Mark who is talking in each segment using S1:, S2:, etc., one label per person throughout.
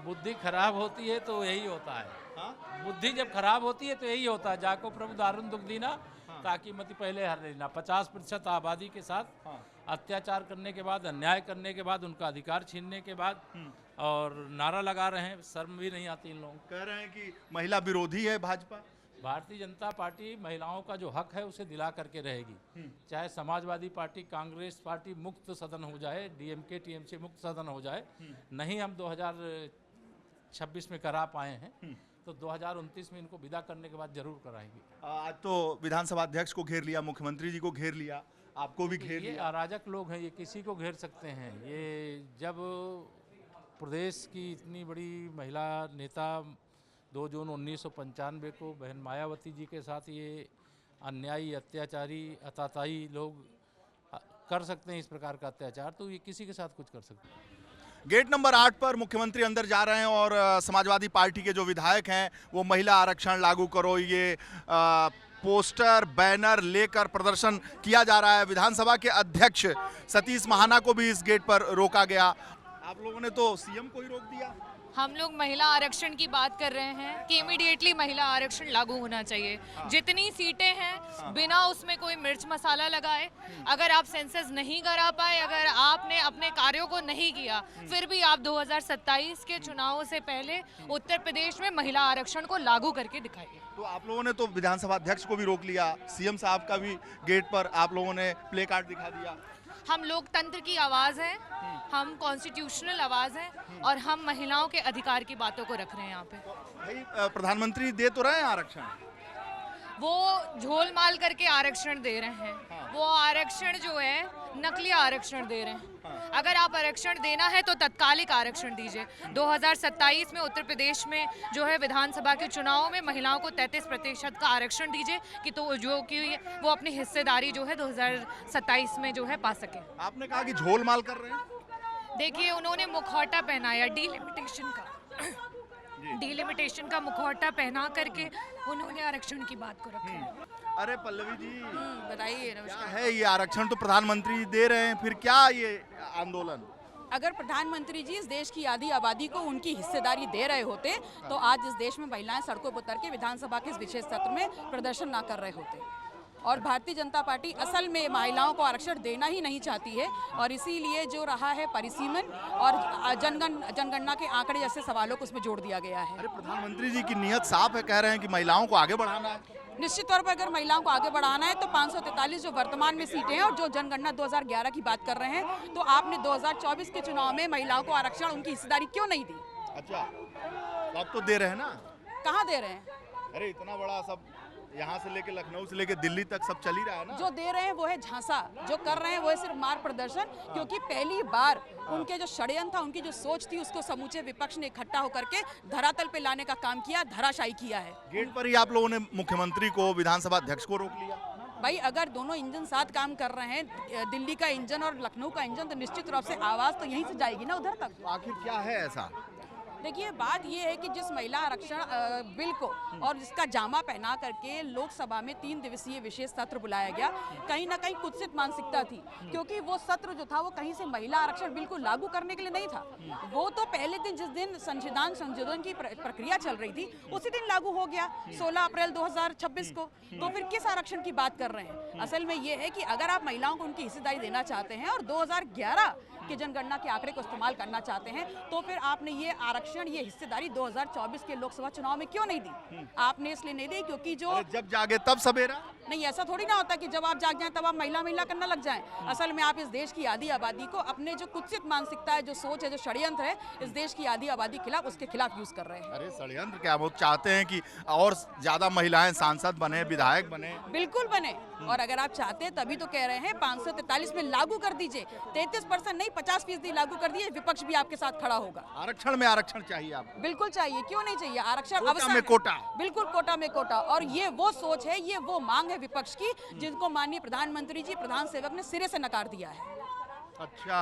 S1: बुद्धि खराब होती है तो यही होता है।
S2: हाँ?
S1: बुद्धि जब खराब होती है तो यही होता है। जाको प्रभु दारुण दुख दीना, ताकि मति पहले हर लेना। 50% आबादी के साथ
S2: हाँ।
S1: अत्याचार करने के बाद, अन्याय करने के बाद, उनका अधिकार छीनने के बाद, और नारा लगा रहे हैं, शर्म भी नहीं आती इन लोगों को।
S2: कह रहे हैं कि महिला विरोधी है भाजपा।
S1: भारतीय जनता पार्टी महिलाओं का जो हक है उसे दिला करके रहेगी। चाहे समाजवादी पार्टी, कांग्रेस पार्टी मुक्त सदन हो जाए, डीएमके टीएमसी मुक्त सदन हो जाए, नहीं हम 2026 में करा पाए हैं तो 2029 में इनको विदा करने के बाद जरूर कराएंगे।
S2: आज तो विधानसभा अध्यक्ष को घेर लिया, मुख्यमंत्री जी को घेर लिया, आपको भी घेर
S1: ये
S2: लिया।
S1: अराजक लोग हैं, ये किसी को घेर सकते हैं। ये जब प्रदेश की इतनी बड़ी महिला नेता 2 जून 1995 को बहन मायावती जी के साथ ये अन्यायी, अत्याचारी, अताताई लोग कर सकते हैं इस प्रकार का अत्याचार, तो ये किसी के साथ कुछ कर सकते हैं।
S2: गेट नंबर 8 पर मुख्यमंत्री अंदर जा रहे हैं और समाजवादी पार्टी के जो विधायक हैं वो महिला आरक्षण लागू करो ये पोस्टर बैनर लेकर प्रदर्शन किया जा रहा है। विधानसभा के अध्यक्ष सतीश महाना को भी इस गेट पर रोका गया। आप लोगों ने तो सीएम को ही रोक दिया।
S3: हम लोग महिला आरक्षण की बात कर रहे हैं कि इमीडिएटली महिला आरक्षण लागू होना चाहिए। जितनी सीटें हैं बिना उसमें कोई मिर्च मसाला लगाए, अगर आप सेंसस नहीं करा पाए, अगर आपने अपने कार्यों को नहीं किया, फिर भी आप 2027 के चुनावों से पहले उत्तर प्रदेश में महिला आरक्षण को लागू करके दिखाइए।
S2: तो आप लोगों ने तो विधानसभा अध्यक्ष को भी रोक लिया, सीएम साहब का भी गेट पर आप लोगों ने प्ले कार्ड दिखा दिया।
S3: हम लोकतंत्र की आवाज़ है, हम कॉन्स्टिट्यूशनल आवाज़ है और हम महिलाओं के अधिकार की बातों को रख रहे हैं यहाँ पे।
S2: भाई प्रधानमंत्री दे तो रहे हैं आरक्षण,
S3: वो झोल माल करके आरक्षण दे रहे हैं। वो आरक्षण जो है नकली आरक्षण दे रहे हैं। अगर आप आरक्षण देना है तो तत्कालिक आरक्षण दीजिए। 2027 में उत्तर प्रदेश में जो है विधानसभा के चुनाव में महिलाओं को 33% का आरक्षण दीजिए कि तो जो कि वो अपनी हिस्सेदारी जो है 2027 में जो है पा सके।
S2: आपने कहा कि झोल माल कर रहे हैं।
S3: देखिए, उन्होंने मुखौटा पहनाया डिलिमिटेशन का, डिलिमिटेशन का मुखौटा पहना करके उन्होंने आरक्षण की बात को रखा।
S2: अरे पल्लवी जी
S3: बताइए
S2: क्या
S3: नमस्कार।
S2: है ये आरक्षण तो प्रधानमंत्री दे रहे हैं, फिर क्या ये आंदोलन?
S4: अगर प्रधानमंत्री जी इस देश की आधी आबादी को उनकी हिस्सेदारी दे रहे होते तो आज इस देश में महिलाएं सड़कों पर उतर के विधानसभा के इस विशेष सत्र में प्रदर्शन ना कर रहे होते। और भारतीय जनता पार्टी असल में महिलाओं को आरक्षण देना ही नहीं चाहती है और इसीलिए जो रहा है परिसीमन और जनगणना के आंकड़े जैसे सवालों को उसमें जोड़ दिया गया है।
S2: अरे प्रधानमंत्री जी की नीयत साफ है, कह रहे हैं कि महिलाओं को आगे बढ़ाना है।
S4: निश्चित तौर पर अगर महिलाओं को आगे बढ़ाना है तो 543 जो वर्तमान में सीटें हैं और जो जनगणना 2011 की बात कर रहे हैं, तो आपने 2024 के चुनाव में महिलाओं को आरक्षण उनकी हिस्सेदारी क्यों नहीं दी?
S2: अच्छा, तो अब तो दे रहे हैं ना।
S4: कहाँ दे रहे हैं?
S2: अरे इतना बड़ा सब, यहाँ से लेके लखनऊ से लेके दिल्ली तक सब चल ही रहा है ना।
S4: जो दे रहे हैं वो है झांसा, जो कर रहे हैं वो है सिर्फ मार्ग प्रदर्शन। क्योंकि पहली बार उनके जो षड्यंत्र था, उनकी जो सोच थी, उसको समूचे विपक्ष ने इकट्ठा होकर के धरातल पे लाने का काम किया, धराशायी किया है।
S2: गेट पर ही आप लोगों ने मुख्यमंत्री को, विधानसभा अध्यक्ष को रोक लिया।
S4: भाई अगर दोनों इंजन साथ काम कर रहे हैं, दिल्ली का इंजन और लखनऊ का इंजन, तो निश्चित रूप से आवाज तो यहीं से जाएगी ना उधर तक।
S2: आखिर क्या है ऐसा?
S4: देखिए, बात ये है कि जिस महिला आरक्षण बिल को और जिसका जामा पहना करके लोकसभा में 3 दिवसीय विशेष सत्र बुलाया गया, कहीं ना कहीं कुत्सित मानसिकता थी। क्योंकि वो सत्र जो था वो कहीं से महिला आरक्षण बिल को लागू करने के लिए नहीं था। वो तो पहले दिन, जिस दिन संविधान संशोधन की प्रक्रिया चल रही थी, उसी दिन लागू हो गया, 16 अप्रैल 2026 को। तो फिर किस आरक्षण की बात कर रहे हैं? असल में ये है कि अगर आप महिलाओं को उनकी हिस्सेदारी देना चाहते हैं और 2011 के जनगणना के आंकड़े को इस्तेमाल करना चाहते हैं, तो फिर आपने ये आरक्षण, ये हिस्सेदारी 2024 के लोकसभा चुनाव में क्यों नहीं दी? आपने इसलिए नहीं दी क्योंकि जो
S2: जब जागे तब सवेरा।
S4: नहीं, ऐसा थोड़ी ना होता कि जब आप जाग जाएं तब आप महिला महिला करना लग जाएं। असल में आप इस देश की आधी आबादी को अपने जो कुत्सित मानसिकता है, जो सोच है, जो षड्यंत्र है इस देश की आधी आबादी खिलाफ, उसके खिलाफ यूज कर रहे हैं।
S2: अरे षड्यंत्र क्या, वो चाहते हैं कि और ज्यादा महिलाएं सांसद बने, विधायक बने।
S4: बिल्कुल बने, और अगर आप चाहते हैं तभी तो कह रहे हैं 543 में लागू कर दीजिए। 33% नहीं, 50% लागू कर दिए, विपक्ष भी आपके साथ खड़ा होगा।
S2: आरक्षण में आरक्षण चाहिए आपको?
S4: बिल्कुल चाहिए, क्यों नहीं चाहिए? आरक्षण
S2: कोटा में कोटा।
S4: बिल्कुल कोटा में कोटा। और ये वो सोच है, ये वो मांग है विपक्ष की, जिनको माननीय प्रधानमंत्री जी, प्रधान सेवक ने सिरे से नकार दिया है।
S2: अच्छा,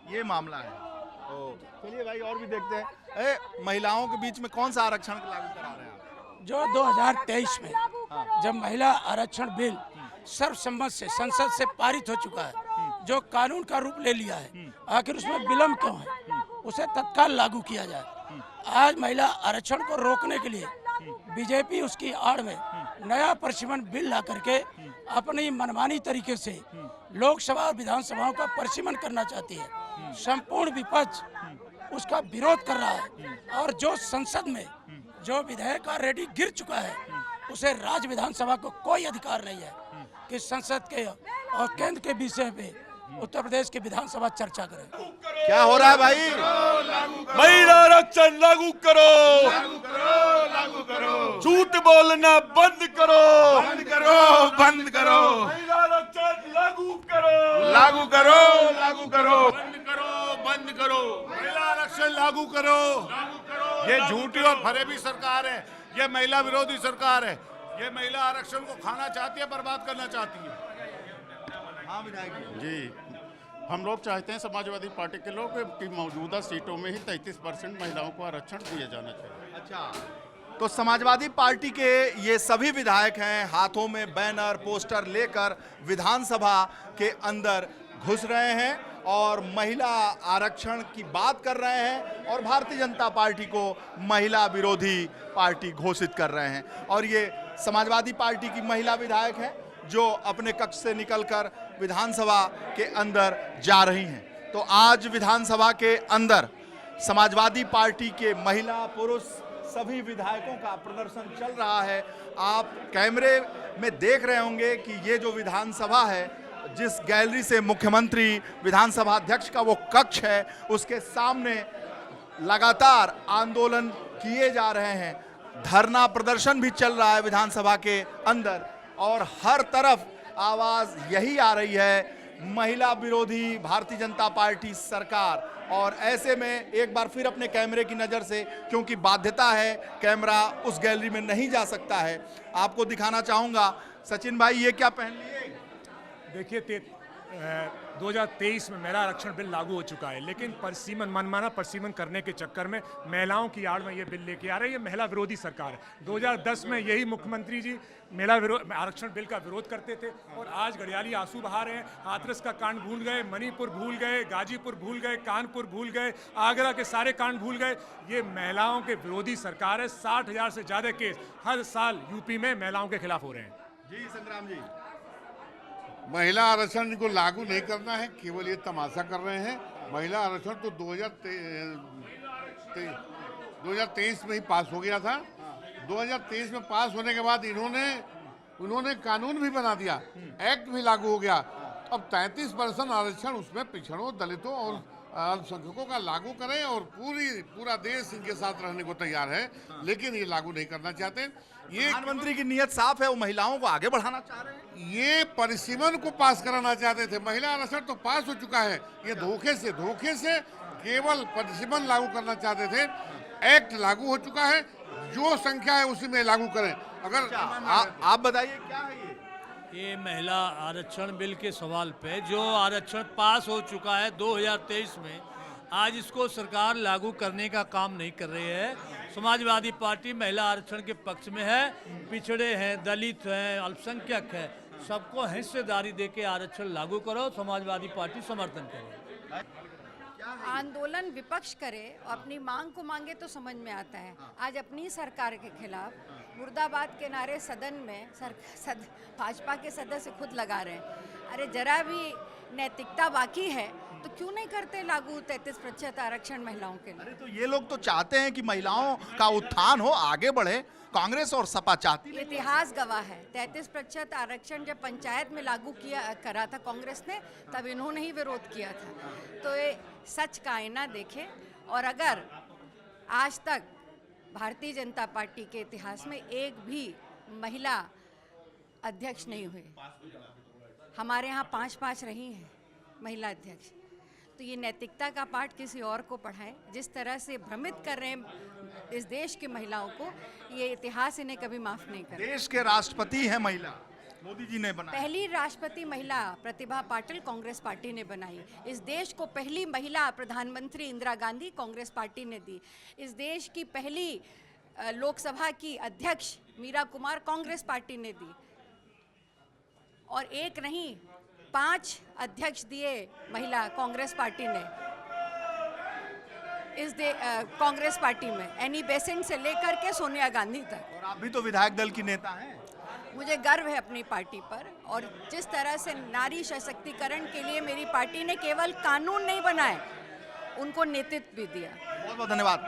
S2: ये मामला है। चलिए भाई और भी देखते हैं। महिलाओं के बीच में कौन सा आरक्षण लागू करा रहे हैं आप?
S5: जो 2023 में जब महिला आरक्षण बिल सर्वसम्मत से संसद से पारित हो चुका है, जो कानून का रूप ले लिया है, आखिर उसमें विलंब क्यों है? उसे तत्काल लागू किया जाए। आज महिला आरक्षण को रोकने के लिए बीजेपी उसकी आड़ में नया परिसीमन बिल ला करके अपनी मनमानी तरीके से लोकसभा और विधानसभाओं का परिसीमन करना चाहती है। संपूर्ण विपक्ष उसका विरोध कर रहा है और जो संसद में जो विधेयक ऑलरेडी गिर चुका है उसे राज्य विधानसभा को कोई अधिकार नहीं है कि संसद के और केंद्र के विषय पे उत्तर प्रदेश की विधानसभा चर्चा करे।
S2: क्या हो रहा है भाई?
S6: महिला आरक्षण लागू करो, लागू करो, लागू करो। झूठ बोलना बंद करो, बंद करो, बंद करो। महिला आरक्षण लागू करो, लागू करो, लागू करो। बंद करो, बंद करो। महिला आरक्षण लागू करो, लागू करो। ये झूठी और फरेबी सरकार है, ये महिला विरोधी सरकार है। ये महिला आरक्षण को खाना चाहती है, बर्बाद करना चाहती है।
S2: हाँ विधायक
S7: जी, हम लोग चाहते हैं समाजवादी पार्टी के लोग कि मौजूदा सीटों में ही 33% महिलाओं को आरक्षण दिया जाना चाहिए।
S2: अच्छा, तो समाजवादी पार्टी के ये सभी विधायक हैं, हाथों में बैनर पोस्टर लेकर विधानसभा के अंदर घुस रहे हैं और महिला आरक्षण की बात कर रहे हैं और भारतीय जनता पार्टी को महिला विरोधी पार्टी घोषित कर रहे हैं। और ये समाजवादी पार्टी की महिला विधायक हैं जो अपने कक्ष से निकलकर विधानसभा के अंदर जा रही हैं। तो आज विधानसभा के अंदर समाजवादी पार्टी के महिला पुरुष सभी विधायकों का प्रदर्शन चल रहा है। आप कैमरे में देख रहे होंगे कि ये जो विधानसभा है, जिस गैलरी से मुख्यमंत्री विधानसभा अध्यक्ष का वो कक्ष है, उसके सामने लगातार आंदोलन किए जा रहे हैं। धरना प्रदर्शन भी चल रहा है विधानसभा के अंदर और हर तरफ आवाज यही आ रही है, महिला विरोधी भारतीय जनता पार्टी सरकार। और ऐसे में एक बार फिर अपने कैमरे की नज़र से, क्योंकि बाध्यता है कैमरा उस गैलरी में नहीं जा सकता है, आपको दिखाना चाहूँगा। सचिन भाई ये क्या पहन लिए?
S8: देखिए 2023 में महिला आरक्षण बिल लागू हो चुका है, लेकिन परिसीमन मनमाना परिसीमन करने के चक्कर में महिलाओं की आड़ में ये बिल लेके आ रही है। महिला विरोधी सरकार है। 2010 में यही मुख्यमंत्री जी महिला आरक्षण बिल का विरोध करते थे और आज घड़ियाली आंसू बहा रहे हैं। हाथरस का कांड भूल गए, मणिपुर भूल गए, गाजीपुर भूल गए, कानपुर भूल गए, आगरा के सारे कांड भूल गए। ये महिलाओं के विरोधी सरकार है। 60,000 से ज़्यादा केस हर साल यूपी में महिलाओं के खिलाफ हो रहे हैं।
S2: जी संग्राम जी,
S6: महिला आरक्षण को लागू नहीं करना है, केवल ये तमाशा कर रहे हैं। महिला आरक्षण तो 2023 में ही पास हो गया था। 2023 में पास होने के बाद उन्होंने कानून भी बना दिया, एक्ट भी लागू हो गया। अब 33% आरक्षण उसमें पिछड़ों, दलितों और अल्पसंख्यकों का लागू करें और पूरा देश इनके साथ रहने को तैयार है, लेकिन ये लागू नहीं करना चाहते। ये
S2: प्रधानमंत्री की नीयत साफ है, वो महिलाओं को आगे बढ़ाना चाह रहे हैं।
S6: ये परिसीमन को पास कराना चाहते थे। महिला आरक्षण तो पास हो चुका है, ये धोखे से केवल परिसीमन लागू करना चाहते थे। एक्ट लागू हो चुका है, जो संख्या है उसी में लागू करें। अगर
S2: आप बताइए क्या है
S9: ये महिला आरक्षण बिल के सवाल पे, जो आरक्षण पास हो चुका है 2023 में, आज इसको सरकार लागू करने का काम नहीं कर रही है। समाजवादी पार्टी महिला आरक्षण के पक्ष में है। पिछड़े हैं, दलित हैं, अल्पसंख्यक हैं, सबको हिस्सेदारी देके आरक्षण लागू करो। समाजवादी पार्टी समर्थन करे।
S10: आंदोलन विपक्ष करे और अपनी मांग को मांगे तो समझ में आता है। आज अपनी सरकार के खिलाफ मुर्दाबाद के नारे सदन में भाजपा के सदस्य खुद लगा रहे हैं। अरे जरा भी नैतिकता बाकी है तो क्यों नहीं करते लागू 33% आरक्षण महिलाओं के लिए?
S2: अरे तो ये लोग तो चाहते हैं कि महिलाओं का उत्थान हो, आगे बढ़े। कांग्रेस और सपा चाहती है।
S10: इतिहास गवाह है, 33% आरक्षण जब पंचायत में लागू करा था कांग्रेस ने, तब इन्होंने ही विरोध किया था। तो ये सच का आईना देखे। और अगर आज तक भारतीय जनता पार्टी के इतिहास में एक भी महिला अध्यक्ष नहीं हुए, हमारे यहाँ 5 रही हैं महिला अध्यक्ष, तो ये नैतिकता का पाठ किसी और को पढ़ाएं। जिस तरह से भ्रमित कर रहे हैं इस देश की महिलाओं को, ये इतिहास इन्हें कभी माफ नहीं करेगा।
S2: देश के राष्ट्रपति हैं महिला, मोदी जी ने बनाया।
S10: पहली राष्ट्रपति महिला प्रतिभा पाटिल कांग्रेस पार्टी ने बनाई। इस देश को पहली महिला प्रधानमंत्री इंदिरा गांधी कांग्रेस पार्टी ने दी। इस देश की पहली लोकसभा की अध्यक्ष मीरा कुमार कांग्रेस पार्टी ने दी। और एक नहीं, 5 अध्यक्ष दिए महिला कांग्रेस पार्टी ने। कांग्रेस पार्टी में, एनी बेसेंट से लेकर के सोनिया गांधी तक।
S2: और आप भी तो विधायक दल की नेता हैं।
S10: मुझे गर्व है अपनी पार्टी पर, और जिस तरह से नारी सशक्तिकरण के लिए मेरी पार्टी ने केवल कानून नहीं बनाए, उनको नेतृत्व भी दिया।
S2: बहुत बहुत धन्यवाद।